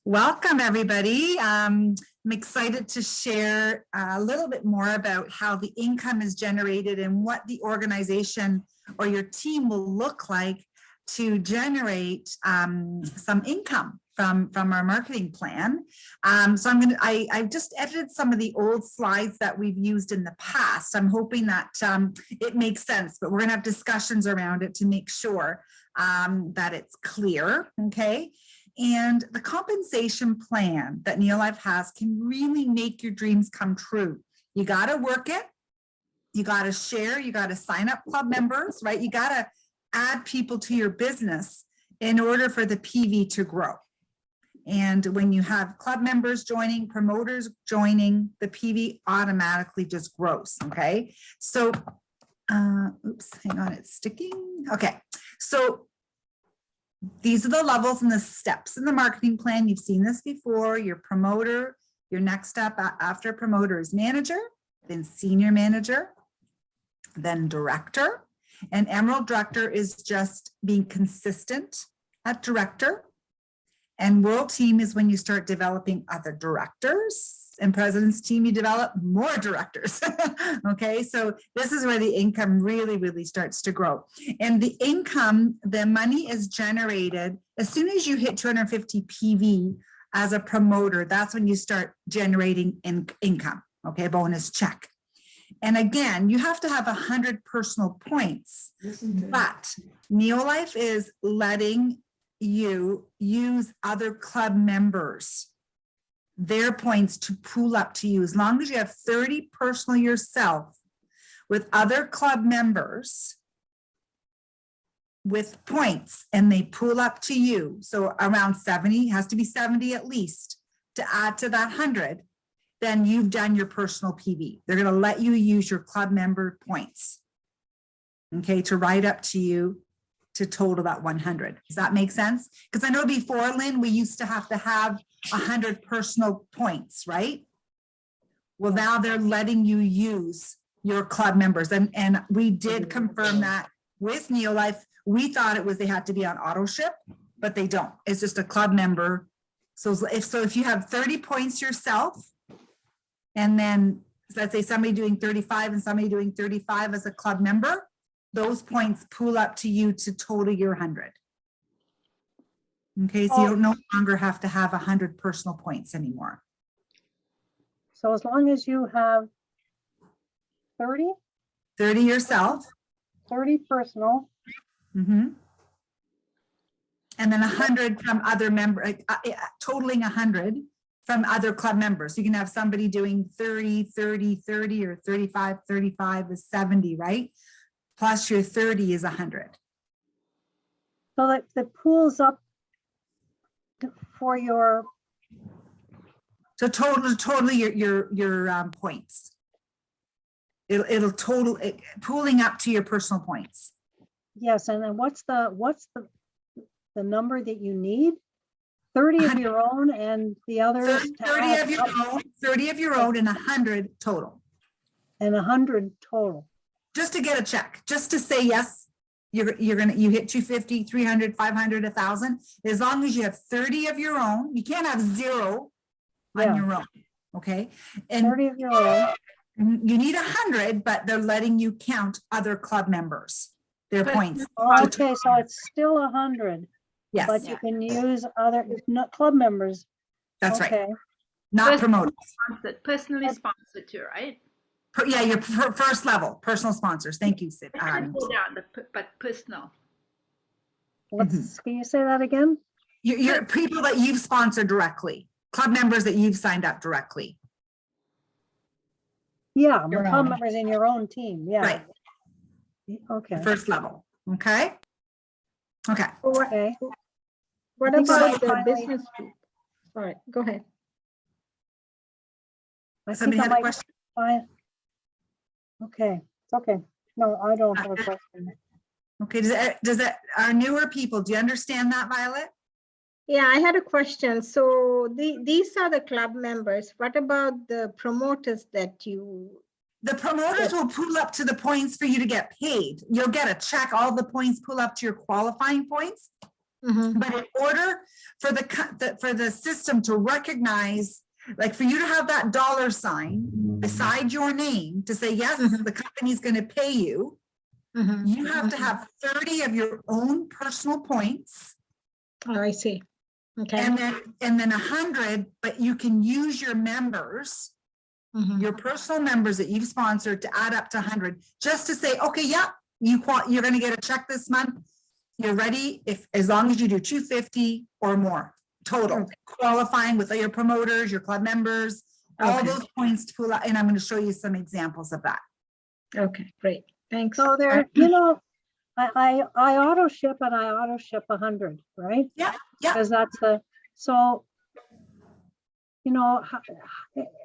Welcome, everybody. I'm excited to share a little bit more about how the income is generated and what the organization or your team will look like to generate some income from our marketing plan. So I've just edited some of the old slides that we've used in the past. I'm hoping that it makes sense, but we're gonna have discussions around it to make sure that it's clear, okay? And the compensation plan that Neolife has can really make your dreams come true. You got to work it. You got to share. You got to sign up club members, right? You got to add people to your business in order for the PV to grow. And when you have club members joining, promoters joining, the PV automatically just grows, okay? So, oops, hang on, it's sticking. Okay, so these are the levels and the steps in the marketing plan. You've seen this before. Your promoter, your next step after promoter is manager, then senior manager, then director. And Emerald Director is just being consistent at director. And World Team is when you start developing other directors. And President's Team, you develop more directors. Okay, so this is where the income really starts to grow. And the income, the money is generated as soon as you hit 250 PV as a promoter. That's when you start generating income, okay, bonus check. And again, you have to have 100 personal points, but Neolife is letting you use other club members, their points to pool up to you. As long as you have 30 personal yourself with other club members with points and they pool up to you. So around 70, has to be 70 at least to add to that 100, then you've done your personal PV. They're going to let you use your club member points, okay, to write up to you to total that 100. Does that make sense? Because I know before, Lynn, we used to have 100 personal points, right? Well, now they're letting you use your club members. And we did confirm that with Neolife. We thought it was they had to be on auto ship, but they don't. It's just a club member. So if you have 30 points yourself, and then let's say somebody doing 35 and somebody doing 35 as a club member, those points pool up to you to total your 100. Okay, so you don't no longer have to have 100 personal points anymore. So as long as you have 30? 30 yourself. 30 personal. Mm-hmm. And then 100 from other members, totaling 100 from other club members. You can have somebody doing 30, 30, 30, or 35, 35 is 70, right? Plus your 30 is 100. So that the pools up for your. So totally your points. It'll total it, pooling up to your personal points. Yes, and then what's the number that you need? 30 of your own and the others. 30 of your own, 30 of your own, and 100 total. And 100 total. Just to get a check, just to say yes, you hit 250, 300, 500, 1,000. As long as you have 30 of your own, you can't have 0 on your own. Okay, and 30 of your own. You need 100, but they're letting you count other club members, their points. Oh, okay, so it's still 100. Yes, but you can use other not club members. That's okay. right. Not promoters. Personally sponsored too, right? Yeah, your first level personal sponsors. Thank you, Sid. But personal. Can you say that again? Your people that you've sponsored directly, club members that you've signed up directly. Yeah, the club members in your own team. Yeah. Right. Okay. First level. Okay. Okay. Okay. What about the business? All right, go ahead. Somebody had a question? Fine. Okay, it's okay. No, I don't have a question. Okay, does that our newer people, do you understand that, Violet? Yeah, I had a question. So these are the club members. What about the promoters that you? The promoters will pool up to the points for you to get paid. You'll get a check. All the points pool up to your qualifying points. Mhm. But in order for for the system to recognize, like for you to have that dollar sign beside your name to say, yes, Mhm. the company's going to pay you, Mhm. you have to have 30 of your own personal points. Oh, I see. Okay. And then 100, but you can use your members, Mhm. your personal members that you've sponsored to add up to 100, just to say, okay, yeah, you're going to get a check this month. You're ready as long as you do 250 or more total, Okay. qualifying with your promoters, your club members, all Okay. those points to pull out. And I'm going to show you some examples of that. Okay, great. Thanks. So there, you know, I auto ship and I auto ship 100, right? Yeah, yeah. Because that's so, you know,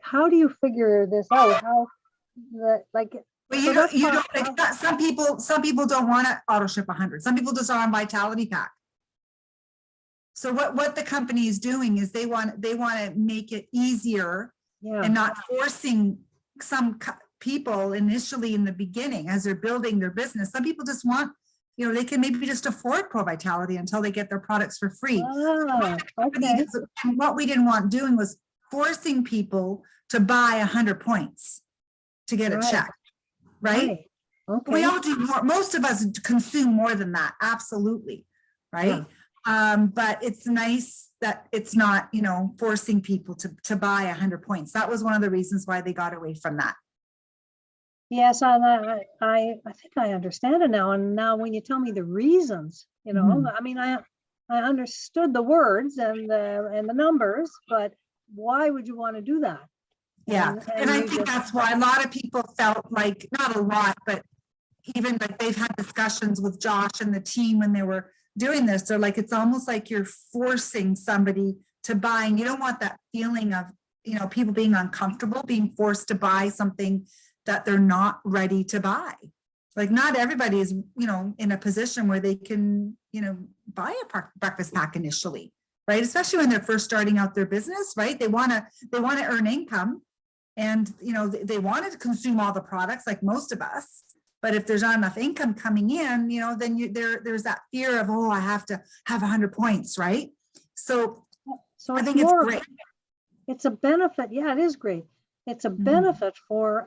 how do you figure this out? How like, Well, so that's you fine. don't, like, some people don't want to auto ship 100. Some people just are on Vitality Pack. So what the company is doing is they want to make it easier Yeah, and not forcing some people initially in the beginning as they're building their business. Some people just want, you know, they can maybe just afford Pro Vitality until they get their products for free. okay, And what we didn't want doing was forcing people to buy 100 points to get a Right. check, right? Okay. We all do more. Most of us consume more than that. Absolutely. Right. But it's nice that it's not, you know, forcing people to buy 100 points. That was one of the reasons why they got away from that. Yes, and I think I understand it now. And now when you tell me the reasons, you know, Mhm. I mean, I understood the words and the numbers, but why would you want to do that? Yeah. And I you think just- that's why a lot of people felt like, not a lot, but even like they've had discussions with Josh and the team when they were doing this. They're like, it's almost like you're forcing somebody to buy, and you don't want that feeling of, you know, people being uncomfortable, being forced to buy something that they're not ready to buy. Like not everybody is, you know, in a position where they can, you know, buy a breakfast pack initially, right? Especially when they're first starting out their business, right? They want to earn income, and, you know, they want to consume all the products like most of us. But if there's not enough income coming in, you know, then there's that fear of, oh, I have to have 100 points, right? So So I it's think it's more, great. it's a benefit. Yeah, it is great. It's a Mhm. benefit for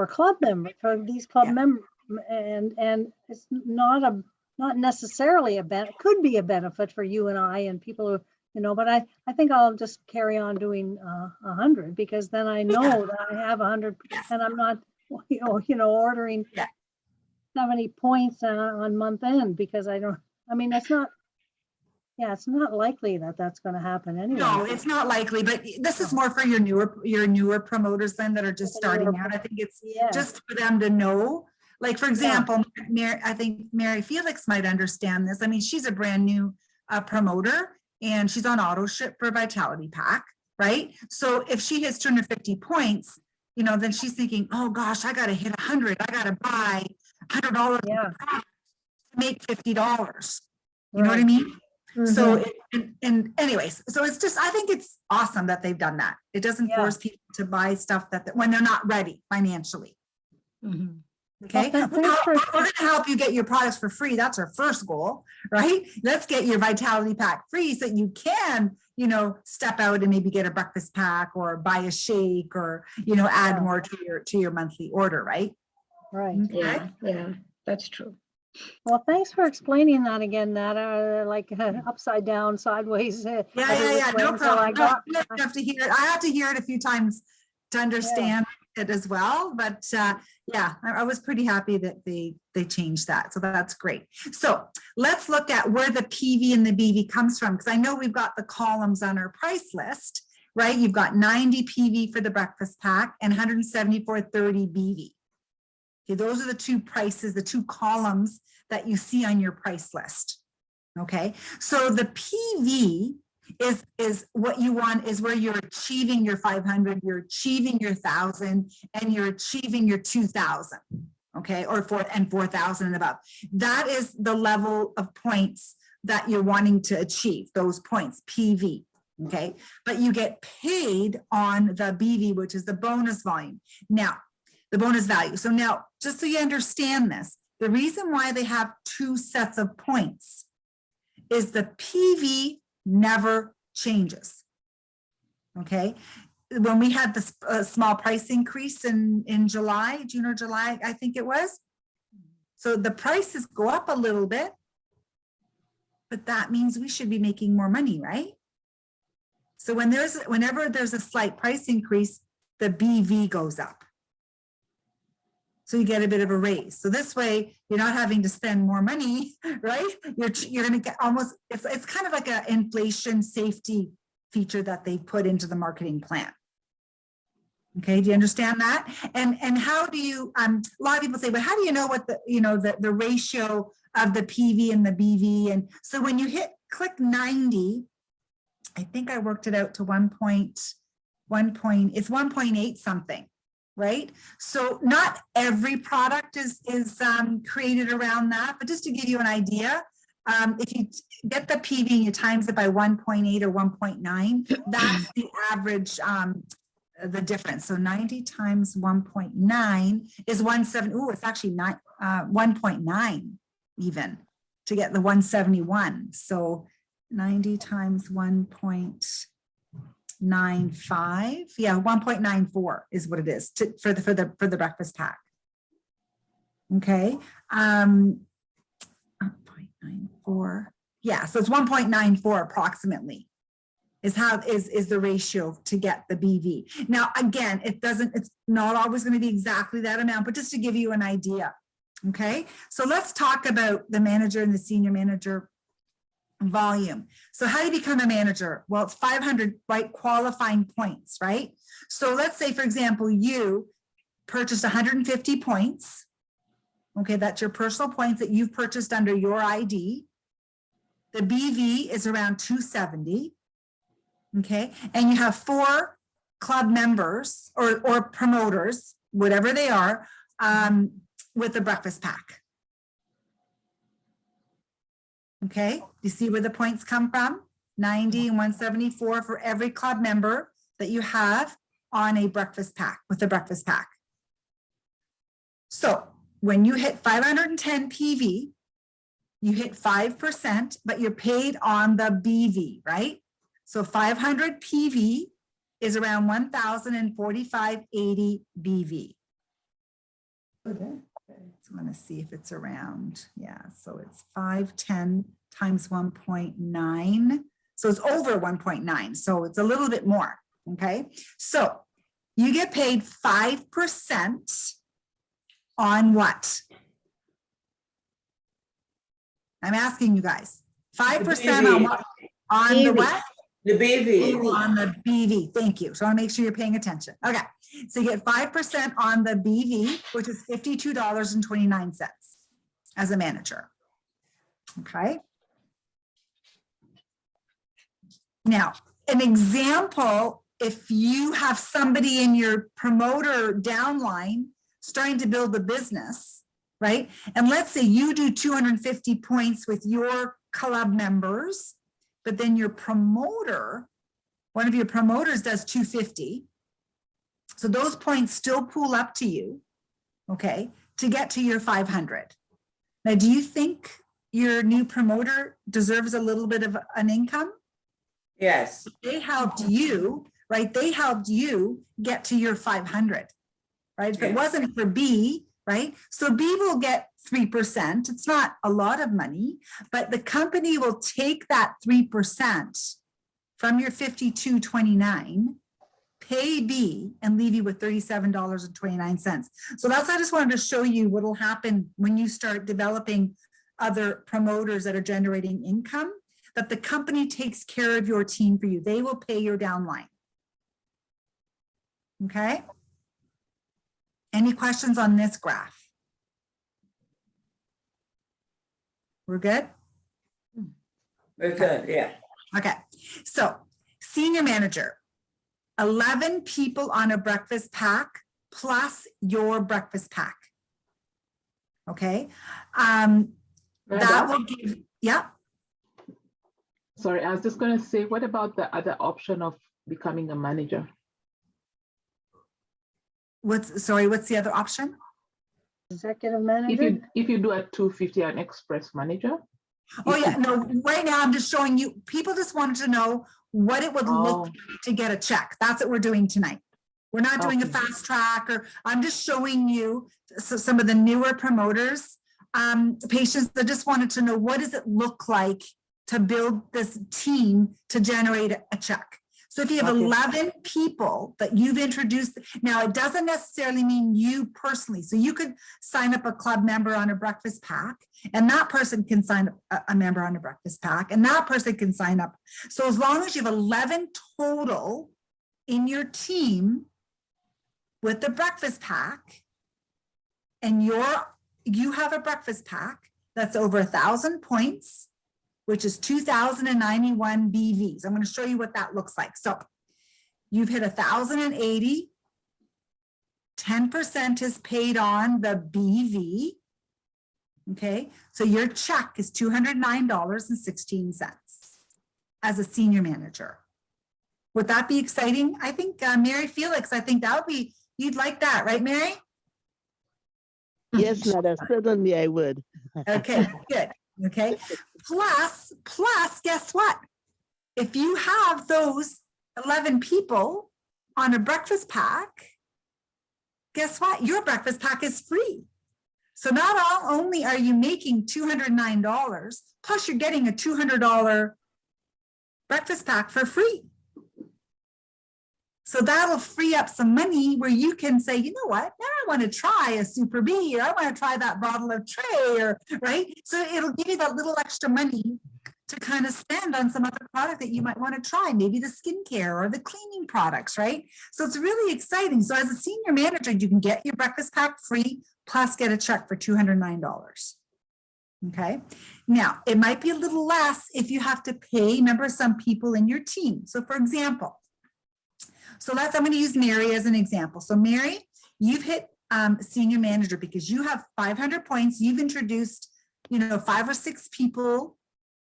club members, for these club Yeah. members, and it's not necessarily a benefit. Could be a benefit for you and I and people who, you know, but I think I'll just carry on doing 100, because then I know that I have 100 and I'm not, you know, ordering 70 points on month end, because I mean, it's not likely that that's going to happen anyway. No, it's not likely, but this is more for your newer promoters then that are just starting out. I think it's just for them to know. Like, for example, I think Mary Felix might understand this. I mean, she's a brand new promoter, and she's on auto ship for Vitality Pack, right? So if she hits 250 points, you know, then she's thinking, oh gosh, I got to hit 100. I got to buy $100 to make $50. You know what I mean? So, and anyways, so it's just, I think it's awesome that they've done that. It doesn't force people to buy stuff when they're not ready financially. Okay. Well, We're going to help you get your products for free. That's our first goal, right? Let's get your Vitality Pack free so that you can, you know, step out and maybe get a breakfast pack or buy a shake, or, you know, add more to your monthly order, right? Right. Yeah, that's true. Well, thanks for explaining that again, Nat, like upside down, sideways. Yeah, So no problem. I have to hear it. I have to hear it a few times to understand it as well. But yeah, I was pretty happy that they changed that. So that's great. So let's look at where the PV and the BV comes from, because I know we've got the columns on our price list, right? You've got 90 PV for the breakfast pack and 174.30 BV. Okay, those are the two prices, the two columns that you see on your price list. Okay, so the PV is what you want, is where you're achieving your 500, you're achieving your 1,000, and you're achieving your 2,000. Okay, or 4,000 and above. That is the level of points that you're wanting to achieve, those points, PV. Okay, but you get paid on the BV, which is the bonus volume. Now, the bonus value. So now, just so you understand this, the reason why they have two sets of points is the PV never changes. Okay. When we had this small price increase in July, June or July, I think it was. So the prices go up a little bit, but that means we should be making more money, right? So whenever there's a slight price increase, the BV goes up. So you get a bit of a raise. So this way you're not having to spend more money, right? You're going to get almost, it's kind of like an inflation safety feature that they put into the marketing plan. Okay, do you understand that? And how do you, a lot of people say, but how do you know what the ratio of the PV and the BV? And so when you click 90, I think I worked it out to it's 1.8 something, right? So not every product is created around that, but just to give you an idea, if you get the PV and you times it by 1.8 or 1.9, that's the average, the difference. So 90 times 1.9 is 170. Oh, it's actually 1.9 even to get the 171. So 90 times 1.95. Yeah, 1.94 is what it is for the breakfast pack. Okay. 1.94. Yeah, so it's 1.94 approximately is the ratio to get the BV. Now, again, it's not always going to be exactly that amount, but just to give you an idea. Okay, so let's talk about the manager and the senior manager volume. So how do you become a manager? Well, it's 500 qualifying points, right? So let's say, for example, you purchased 150 points. Okay, that's your personal points that you've purchased under your ID. The BV is around 270. Okay, and you have 4 club members or promoters, whatever they are, with the breakfast pack. Okay, you see where the points come from? 90 and 174 for every club member that you have on a breakfast pack, with a breakfast pack. So when you hit 510 PV, you hit 5%, but you're paid on the BV, right? So 500 PV is around 1,045.80 BV. Okay. So I want to see if it's around, yeah, so it's 510 times 1.9. So it's over 1.9. So it's a little bit more. Okay. So you get paid 5% on what? I'm asking you guys. 5% on what? On the what? The BV. On the BV. Thank you. So I want to make sure you're paying attention. Okay. So you get 5% on the BV, which is $52.29 as a manager. Okay. Now, an example, if you have somebody in your promoter downline starting to build a business, right? And let's say you do 250 points with your club members, but then your promoter, one of your promoters does 250. So those points still pool up to you, okay, to get to your 500. Now, do you think your new promoter deserves a little bit of an income? Yes. They helped you, right? They helped you get to your 500, right? If it wasn't for B, right? So B will get 3%. It's not a lot of money, but the company will take that 3% from your $52.29, pay B, and leave you with $37.29. So that's, I just wanted to show you what will happen when you start developing other promoters that are generating income, that the company takes care of your team for you. They will pay your downline. Okay. Any questions on this graph? We're good? We're good, yeah. Okay, so senior manager, 11 people on a breakfast pack plus your breakfast pack. Okay, that will give, yeah. Sorry, I was just going to say, what about the other option of becoming a manager? What's the other option? Executive manager? If you do a 250 an express manager. Oh you yeah, could- no, right now I'm just showing you, people just wanted to know what it would look Oh. like to get a check. That's what we're doing tonight. We're not doing a Okay. fast track, or I'm just showing you some of the newer promoters, patients that just wanted to know, what does it look like to build this team to generate a check? So if you have Okay. 11 people that you've introduced, now it doesn't necessarily mean you personally. So you could sign up a club member on a breakfast pack, and that person can sign up a member on a breakfast pack, and that person can sign up. So as long as you have 11 total in your team with the breakfast pack, and you have a breakfast pack that's over 1,000 points, which is 2,091 BVs. I'm going to show you what that looks like. So you've hit 1,080, 10% is paid on the BV. Okay, so your check is $209.16 as a senior manager. Would that be exciting? I think Mary Felix, I think that would be, you'd like that, right, Mary? Yes, Nada, certainly I would. Okay, good. Okay. Plus, guess what? If you have those 11 people on a breakfast pack, guess what? Your breakfast pack is free. So not only are you making $209, plus you're getting a $200 breakfast pack for free. So that'll free up some money where you can say, you know what, now I want to try a Super B, or I want to try that bottle of Trey, or right. So it'll give you that little extra money to kind of spend on some other product that you might want to try, maybe the skincare or the cleaning products, right? So it's really exciting. So as a senior manager, you can get your breakfast pack free, plus get a check for $209. Okay. Now, it might be a little less if you have to pay, remember, some people in your team. So for example, I'm going to use Mary as an example. So Mary, you've hit senior manager because you have 500 points. You've introduced, 5 or 6 people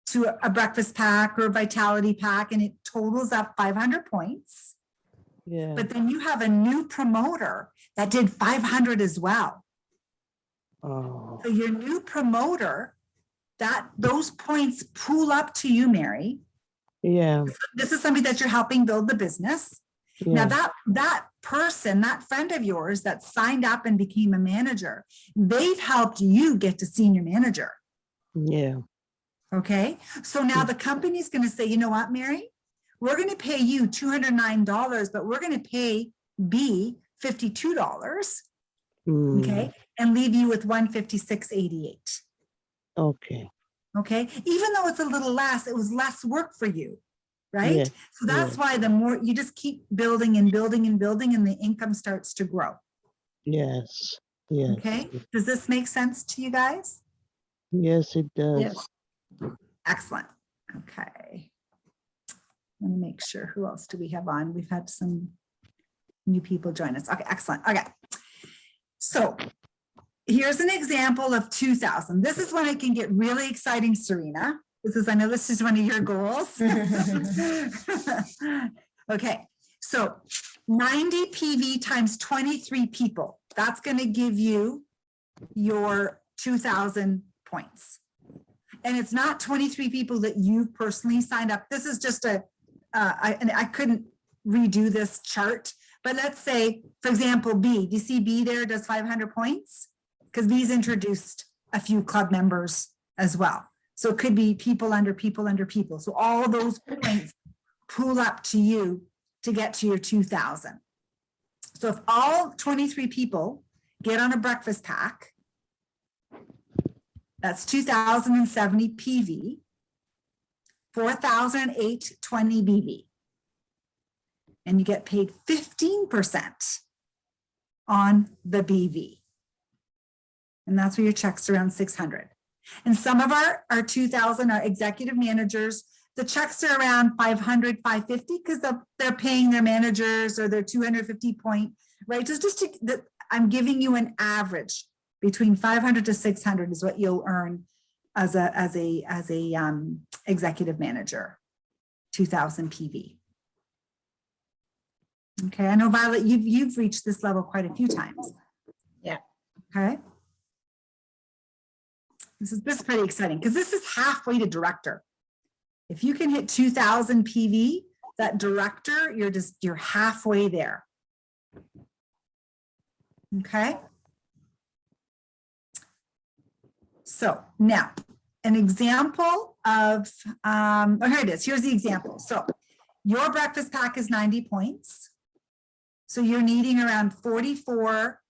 to a breakfast pack or a vitality pack, and it totals up 500 points. Yeah. But then you have a new promoter that did 500 as well. Oh, So your new promoter, those points pool up to you, Mary. yeah. This is somebody that you're helping build the business. Now Yeah. that person, that friend of yours that signed up and became a manager, they've helped you get to senior manager. Yeah. Okay. So now the company's going to say, you know what, Mary, we're going to pay you $209, but we're going to pay B $52. Mm, Okay. And leave you with $156.88. okay. Okay. Even though it's a little less, it was less work for you. Right. Yeah, So that's yeah. why the more you just keep building and building and building, and the income starts to grow. Yes. Yes. Okay. Does this make sense to you guys? Yes, it does. Yes. Excellent. Okay. Let me make sure, who else do we have on? We've had some new people join us. Okay, excellent. Okay. So here's an example of 2,000. This is when it can get really exciting, Serena. I know this is one of your goals. Okay, so 90 PV times 23 people. That's going to give you your 2,000 points. And it's not 23 people that you personally signed up. This is just and I couldn't redo this chart, but let's say, for example, B. Do you see B there does 500 points? Because B's introduced a few club members as well. So it could be people under people under people. So all those points pool up to you to get to your 2,000. So if all 23 people get on a breakfast pack, that's 2,070 PV, 4,820 BV. And you get paid 15% on the BV. And that's where your check's around 600. And some of our 2,000 are executive managers. The checks are around 500, 550 because they're paying their managers or their 250 point, right? So just I'm giving you an average between 500 to 600 is what you'll earn as a executive manager, 2,000 PV. Okay, I know Violet, you've reached this level quite a few times. Yeah. Okay. This is pretty exciting because this is halfway to director. If you can hit 2,000 PV, that director, you're halfway there. Okay. So now an example of, oh, here it is. Here's the example. So your breakfast pack is 90 points. So you're needing around 44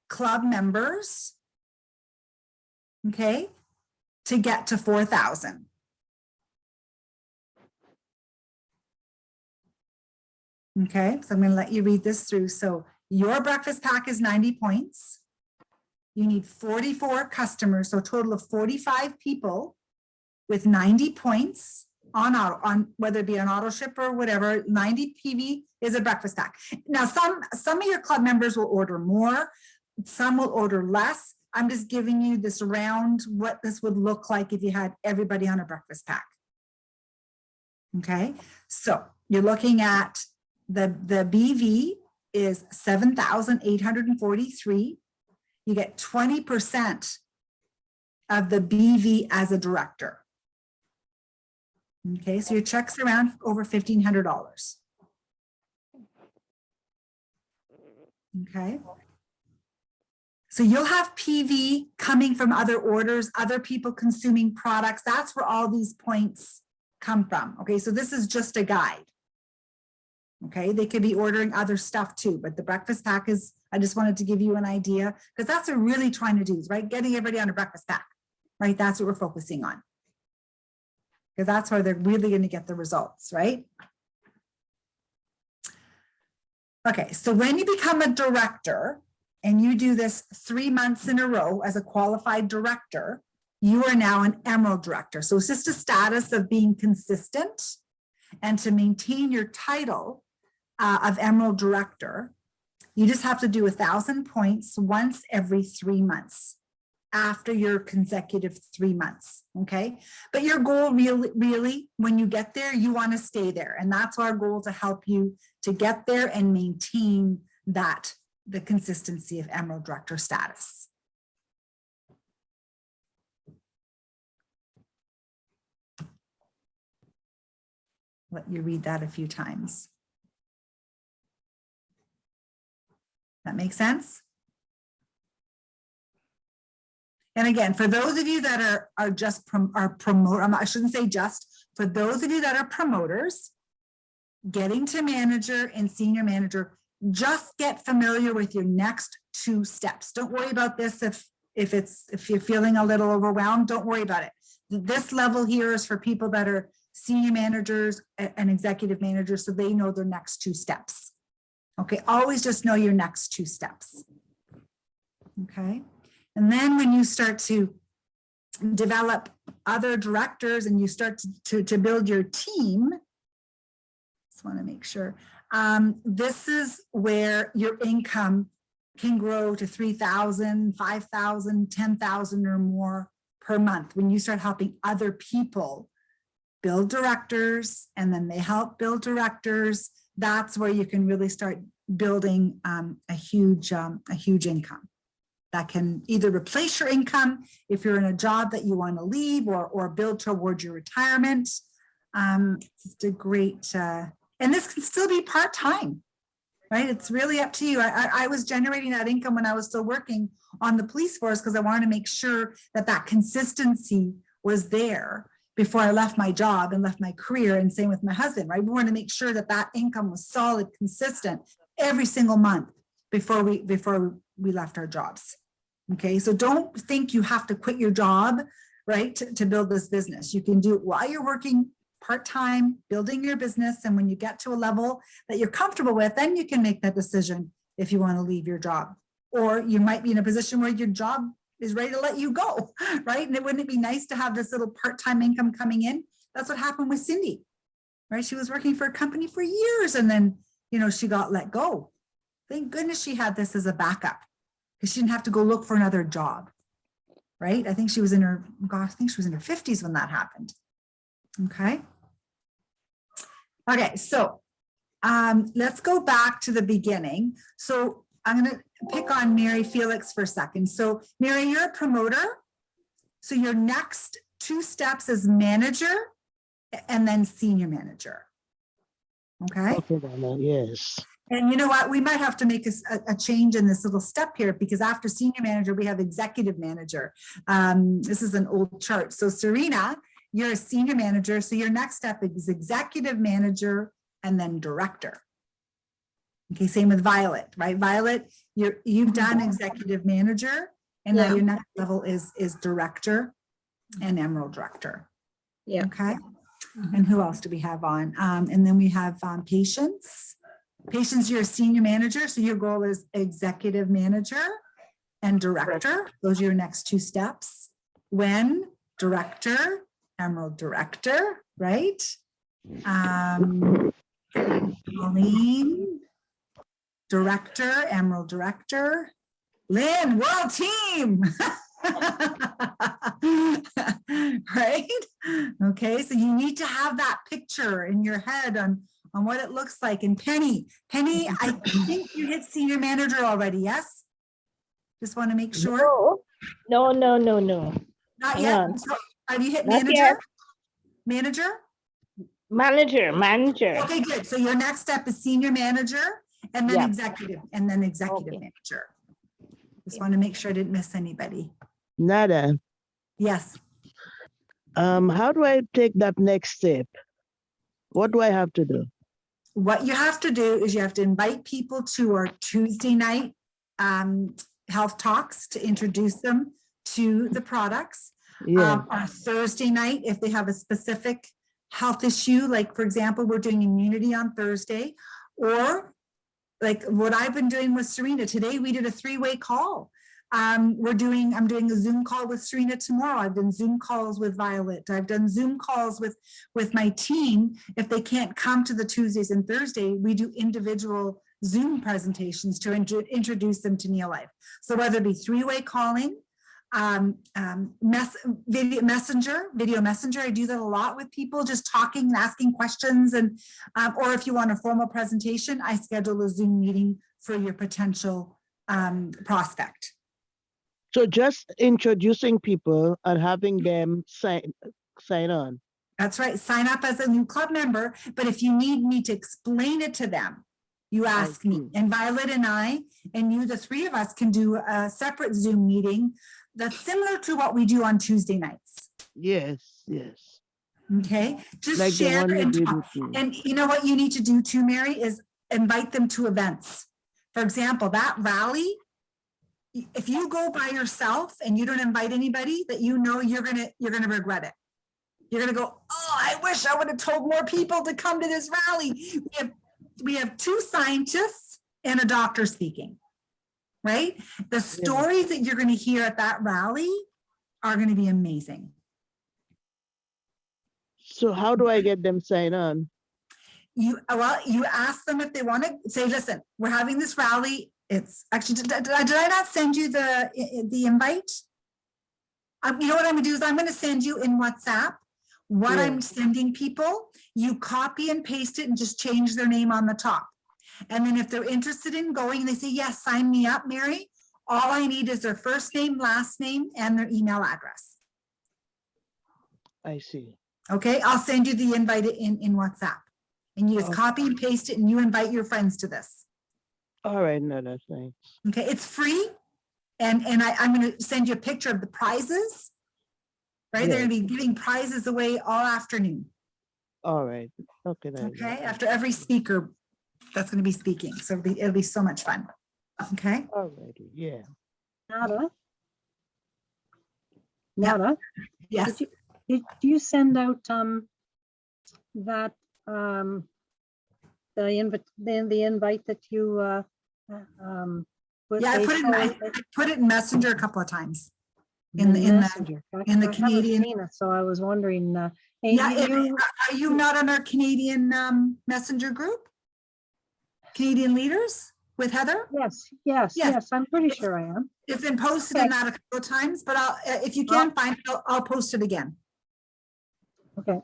club members, okay, to get to 4,000. Okay, so I'm going to let you read this through. So your breakfast pack is 90 points. You need 44 customers, so a total of 45 people with 90 points on whether it be an auto ship or whatever. 90 PV is a breakfast pack. Now, some of your club members will order more, some will order less. I'm just giving you this round what this would look like if you had everybody on a breakfast pack. Okay, so you're looking at the BV is 7,843. You get 20% of the BV as a director. Okay, so your check's around over $1,500. Okay. So you'll have PV coming from other orders, other people consuming products. That's where all these points come from. Okay, so this is just a guide. Okay, they could be ordering other stuff too, but the breakfast pack is, I just wanted to give you an idea because that's what we're really trying to do, right? Getting everybody on a breakfast pack, right? That's what we're focusing on. Because that's where they're really going to get the results, right? Okay, so when you become a director and you do this 3 months in a row as a qualified director, you are now an Emerald director. So it's just a status of being consistent, and to maintain your title of Emerald director, you just have to do 1,000 points once every 3 months after your consecutive 3 months, okay? But your goal really, when you get there, you want to stay there. And that's our goal, to help you to get there and maintain that, the consistency of Emerald director status. Let you read that a few times. That makes sense? And again, for those of you that are just promote, I shouldn't say just, for those of you that are promoters, getting to manager and senior manager, just get familiar with your next 2 steps. Don't worry about this if you're feeling a little overwhelmed, don't worry about it. This level here is for people that are senior managers and executive managers, so they know their next 2 steps. Okay, always just know your next 2 steps. Okay, and then when you start to develop other directors and you start to build your team, just want to make sure, this is where your income can grow to 3,000, 5,000, 10,000 or more per month when you start helping other people build directors, and then they help build directors. That's where you can really start building a huge income that can either replace your income if you're in a job that you want to leave, or build toward your retirement. It's a great, and this can still be part-time, right? It's really up to you. I was generating that income when I was still working on the police force because I wanted to make sure that consistency was there before I left my job and left my career, and same with my husband, right? We wanted to make sure that income was solid, consistent every single month before we left our jobs. Okay, so don't think you have to quit your job, right, to build this business. You can do it while you're working part-time, building your business, and when you get to a level that you're comfortable with, then you can make that decision if you want to leave your job. Or you might be in a position where your job is ready to let you go, right? And wouldn't it be nice to have this little part-time income coming in? That's what happened with Cindy, right? She was working for a company for years, and then, she got let go. Thank goodness she had this as a backup, because she didn't have to go look for another job, right? I think she was in her 50s when that happened. Okay. Okay, so let's go back to the beginning. So I'm going to pick on Mary Felix for a second. So Mary, you're a promoter. So your next 2 steps is manager and then senior manager. Okay. Okay, Donna, yes. And you know what? We might have to make a change in this little step here, because after senior manager, we have executive manager. This is an old chart. So Serena, you're a senior manager. So your next step is executive manager and then director. Okay, same with Violet, right? Violet, you've done executive manager, and now Yeah. your next level is director and Emerald director. Yeah. Okay. And who else do we have on? And then we have Patience. Patience, you're a senior manager, so your goal is executive manager and director. Those are your next 2 steps. When director, Emerald director, right? Pauline, director, Emerald director. Lynn, world team. Right? Okay, so you need to have that picture in your head on what it looks like. And Penny, I think you hit senior manager already, yes? Just want to make sure. No. Not hang yet. on. So have you hit Not manager? yet. Manager? Manager. Okay, good. So your next step is senior manager and then Yeah. executive Okay. manager. Just want to make sure I didn't miss anybody. Nada, Yes. how do I take that next step? What do I have to do? What you have to do is you have to invite people to our Tuesday night health talks to introduce them to the products. Yeah, On Thursday night, if they have a specific health issue, like for example, we're doing immunity on Thursday, or like what I've been doing with Serena today, we did a 3-way call. I'm doing a Zoom call with Serena tomorrow. I've done Zoom calls with Violet. I've done Zoom calls with my team. If they can't come to the Tuesdays and Thursday, we do individual Zoom presentations to introduce them to Neolife. So whether it be 3-way calling, video messenger, I do that a lot with people, just talking and asking questions, and or if you want a formal presentation, I schedule a Zoom meeting for your potential prospect. so just introducing people and having them sign on. That's right. Sign up as a new club member. But if you need me to explain it to them, you ask me. see. And Violet and I, and you, the 3 of us, can do a separate Zoom meeting that's similar to what we do on Tuesday nights. Yes. Okay, just Like the share one you and did talk. with me. And you know what you need to do too, Mary, is invite them to events. For example, that rally, if you go by yourself and you don't invite anybody, that you know you're gonna regret it. You're gonna go, oh, I wish I would have told more people to come to this rally. We have 2 scientists and a doctor speaking, right? The stories that you're gonna hear at that rally are gonna be amazing. So how do I get them sign on? You ask them if they want to say, listen, we're having this rally. It's actually, did I not send you the invite? You know what I'm gonna do is I'm gonna send you in WhatsApp what Yeah. I'm sending people. You copy and paste it and just change their name on the top. And then if they're interested in going, they say, yes, sign me up, Mary. All I need is their first name, last name, and their email address. I see. Okay, I'll send you the invite in WhatsApp. And you just Okay. copy and paste it and you invite your friends to this. All right, Nada, thanks. Okay, it's free. And I'm going to send you a picture of the prizes. Right, they're Yeah. going to be giving prizes away all afternoon. All right. Okay. Nada. Okay, after every speaker that's going to be speaking. So it'll be so much fun. Okay. All righty. Yeah. Nada? Yeah. Nada, Yes. did you send out that the invite that you put Yeah, I put it in Messenger a couple of times. In the Messenger? I haven't Canadian- seen it, so I was wondering. Yeah, you- are you not on our Canadian Messenger group? Canadian leaders with Heather? Yes, I'm pretty It's- sure I am. It's been posted in that a couple of times, but if you can't find it, I'll post it again. Okay,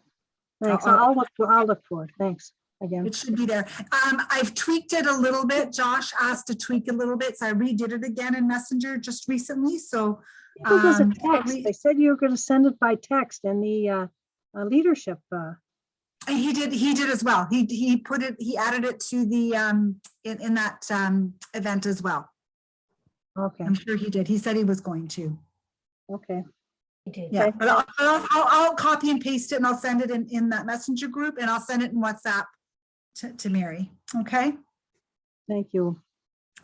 thanks. I'll- I'll look for it. Thanks again. It should be there. I've tweaked it a little bit. Josh asked to tweak a little bit, so I redid it again in Messenger just recently. So It was a Um, text. They said you were going to send it by text in the leadership. He did as well. He put it, he added it to the, in that, event as well. Okay, I'm sure he did. He said he was going to. okay. Yeah, Okay. but I'll copy and paste it and I'll send it in that messenger group and I'll send it in WhatsApp to Mary. Okay, Thank you.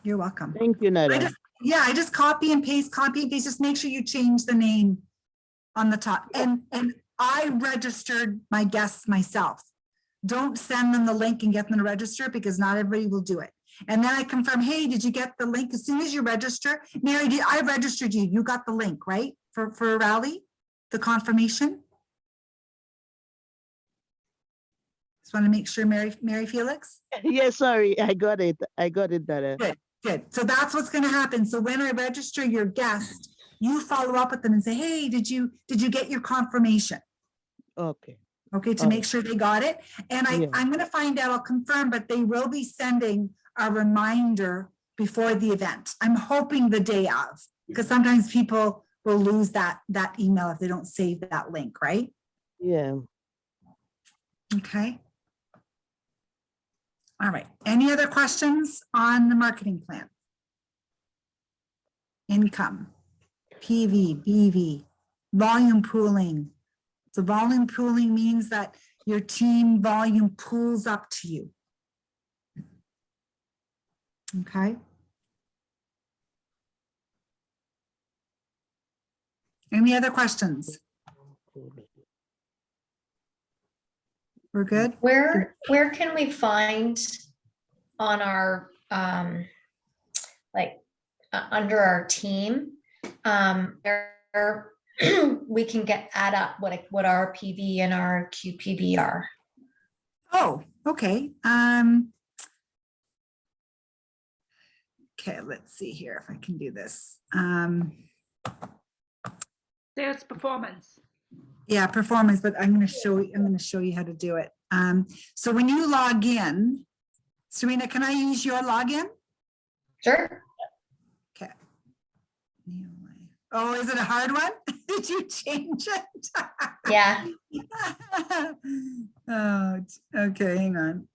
you're welcome. Thank you, Nada. I just copy and paste, just make sure you change the name on the top. And I registered my guests myself. Don't send them the link and get them to register because not everybody will do it. And then I confirm, hey, did you get the link? As soon as you register, Mary, I registered you. You got the link, right? For a rally, the confirmation. Just want to make sure, Mary Felix. Yeah, sorry, I got it, Nada. Good. So that's what's going to happen. So when I register your guest, you follow up with them and say, hey, did you get your confirmation? Okay. Okay, to Oh. make sure they got it. And Yeah. I'm going to find out, I'll confirm, but they will be sending a reminder before the event. I'm hoping the day of, because sometimes people will lose that email if they don't save that link, right? Yeah. Okay. All right. Any other questions on the marketing plan? Income, PV, BV, volume pooling. So volume pooling means that your team volume pools up to you. Okay. Any other questions? We're good? Where can we find on our, like, under our team, where we can add up what our PV and our QPV are? Oh, okay. Okay, let's see here if I can do this. Sales performance. Yeah, performance, but I'm going to show you how to do it. So when you log in, Serena, can I use your login? Sure. Okay. Oh, is it a hard one? Did you change it? Yeah. Oh, okay, hang on.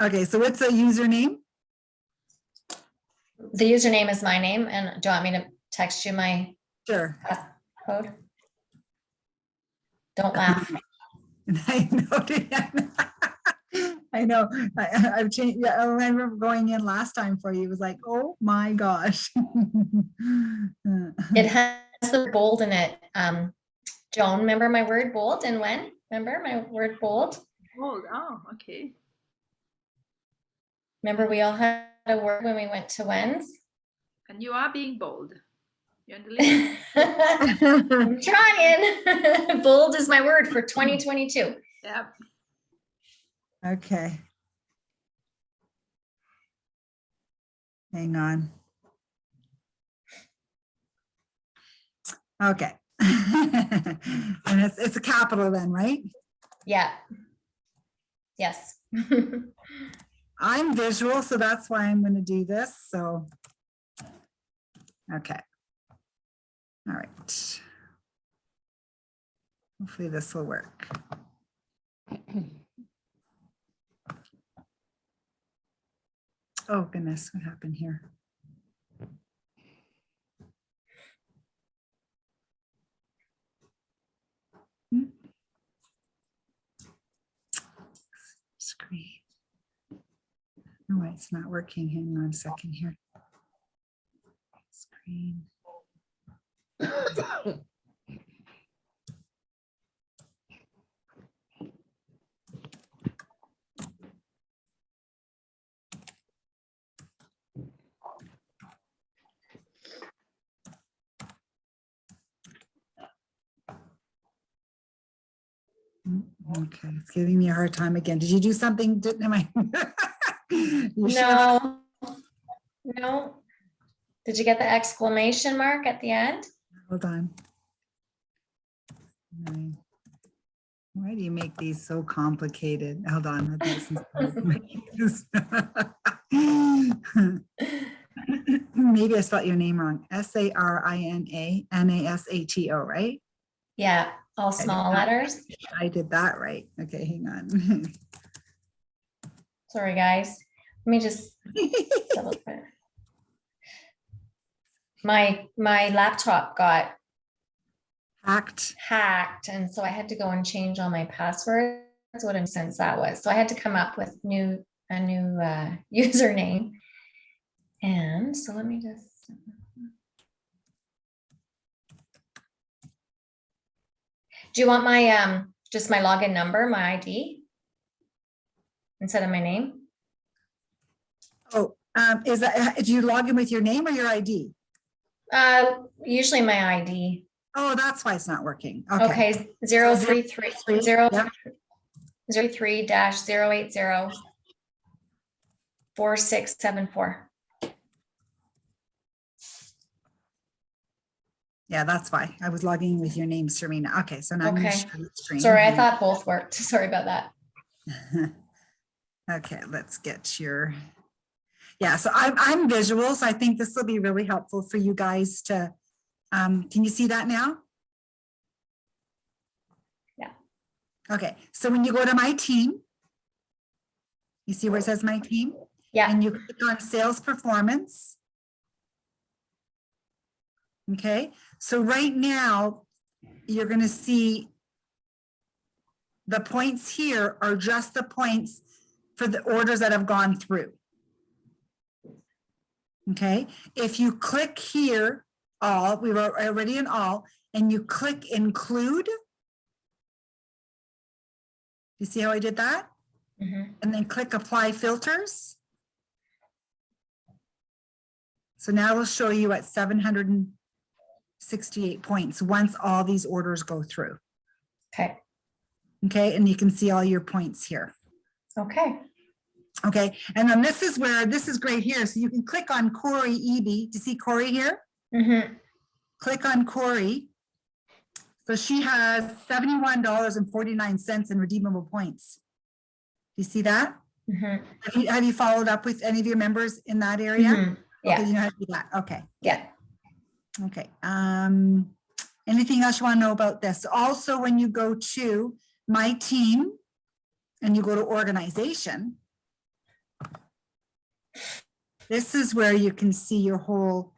Okay, so what's the username? The username is my name, and do you want me to text you my Sure. code? Don't laugh. I know. I know. I've changed. Yeah, I remember going in last time for you. It was like, oh my gosh. It has the bold in it. Joan, remember my word bold and when? Remember my word bold? Oh, okay. Remember we all had a word when we went to Wen's? And you are being bold. You're in the lead. I'm trying. Bold is my word for 2022. Yep. Okay. Hang on. Okay. And it's a capital then, right? Yeah. Yes. I'm visual, so that's why I'm going to do this. So, okay. All right. Hopefully this will work. Oh goodness, what happened here? Screen. Oh, it's not working. Hang on a second here. Screen. Okay, it's giving me a hard time again. Did you do something? Am I? You sure? No. No. Did you get the exclamation mark at the end? Hold on. Why do you make these so complicated? Hold on. maybe I spelled your name wrong. SarinaNASATO, right? Yeah, all small letters. I did that right. Okay, hang on. Sorry, guys. Let me just double check. My laptop got Hacked. hacked, and so I had to go and change all my passwords. What a sense that was. So I had to come up with a new username. And so let me just. Do you want my just my login number, my ID, instead of my name? Oh, is that, do you log in with your name or your ID? Usually my ID. Oh, that's why it's not working. Okay, 033 Yep. 03-080 4674. Yeah, that's why. I was logging in with your name, Serena. Okay, so now I'm gonna Okay. share the screen. Sorry, I thought both worked. Sorry about that. Okay, let's get your, yeah, so I'm visual, so I think this will be really helpful for you guys to, can you see that now? Yeah. Okay, so when you go to my team, you see where it says my team? Yeah. And you click on sales performance. Okay, so right now, you're gonna see the points here are just the points for the orders that have gone through. Okay, if you click here, all, we were already in all, and you click include. You see how I did that? Mhm. And then click apply filters. So now it'll show you at 768 points once all these orders go through. Okay. Okay, and you can see all your points here. Okay. Okay, and then this is where, this is great here. So you can click on Corey Eby. Do you see Corey here? Mm-hmm. Click on Corey. So she has $71.49 in redeemable points. Do you see that? Mm-hmm. Have you followed up with any of your members in that area? Mm-hmm. Yeah. Okay, you know how to do that. Okay. Yeah. Okay. Anything else you want to know about this? Also, when you go to my team and you go to organization, this is where you can see your whole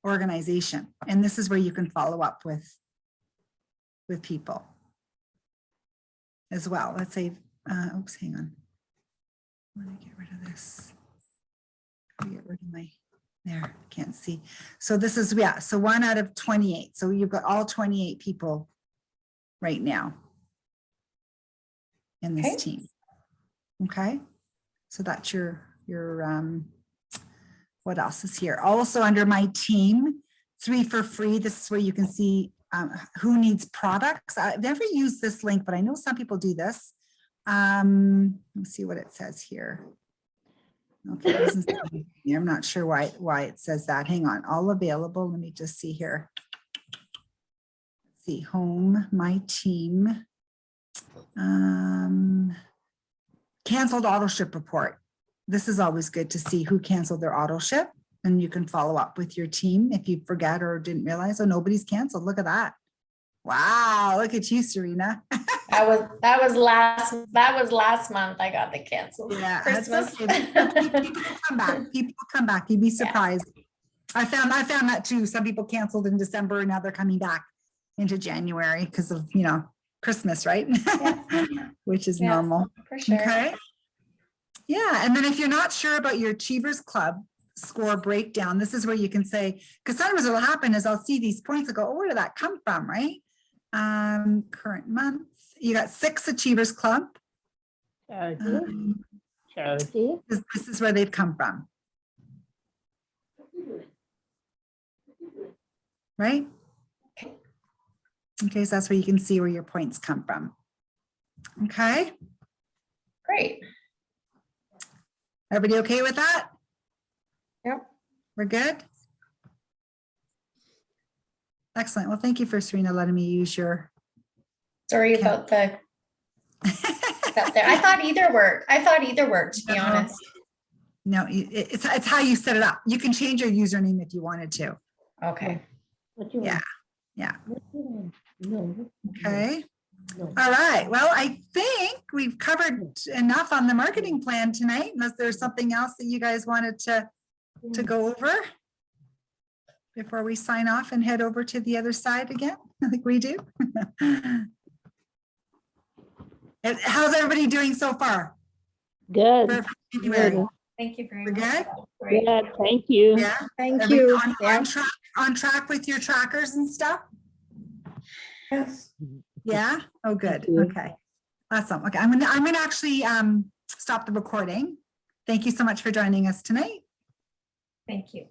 organization. And this is where you can follow up with people as well. Let's say, oops, hang on. I want to get rid of this. Get rid of my, there, can't see. So this is, yeah, so 1 out of 28. So you've got all 28 people right now in this Okay. team. Okay, so that's your what else is here? Also under my team, 3 for free. This is where you can see who needs products. I've never used this link, but I know some people do this. Let's see what it says here. Okay, it doesn't say here. I'm not sure why it says that. Hang on, all available. Let me just see here. Let's see, home, my team. Canceled auto ship report. This is always good to see who canceled their auto ship, and you can follow up with your team if you forget or didn't realize. Oh, nobody's canceled. Look at that. Wow, look at you, Serena. That was last month. I got the canceled Yeah, Christmas. that's okay. People come back. People come back. You'd be surprised. I found that too. Some people canceled in December and now they're coming back into January because of, Christmas, right? Which is Yeah, normal. for sure. Okay. Yeah, and then if you're not sure about your Achievers Club score breakdown, this is where you can say, because sometimes what will happen is I'll see these points and go, oh, where did that come from, right? Current month, you got 6 Achievers Club. Charity. This is where they've come from. Right? Okay, so that's where you can see where your points come from. Okay, Great. everybody okay with that? Yep. We're good? Excellent. Well, thank you for Serena letting me use your. Sorry Okay. about that there. I thought either worked. To be No. honest. No, it's how you set it up. You can change your username if you wanted to. Okay. Yeah, yeah. Okay. All right. Well, I think we've covered enough on the marketing plan tonight, unless there's something else that you guys wanted to go over before we sign off and head over to the other side again, like we do. How's everybody doing so far? Good. For January? Thank you very We're much. good? Great. Yeah, thank you. Yeah. Thank Everybody you. on Yeah. on track with your trackers and stuff? Yes. Yeah. Oh, good. you. Okay. Awesome. Okay. I'm gonna actually stop the recording. Thank you so much for joining us tonight. Thank you.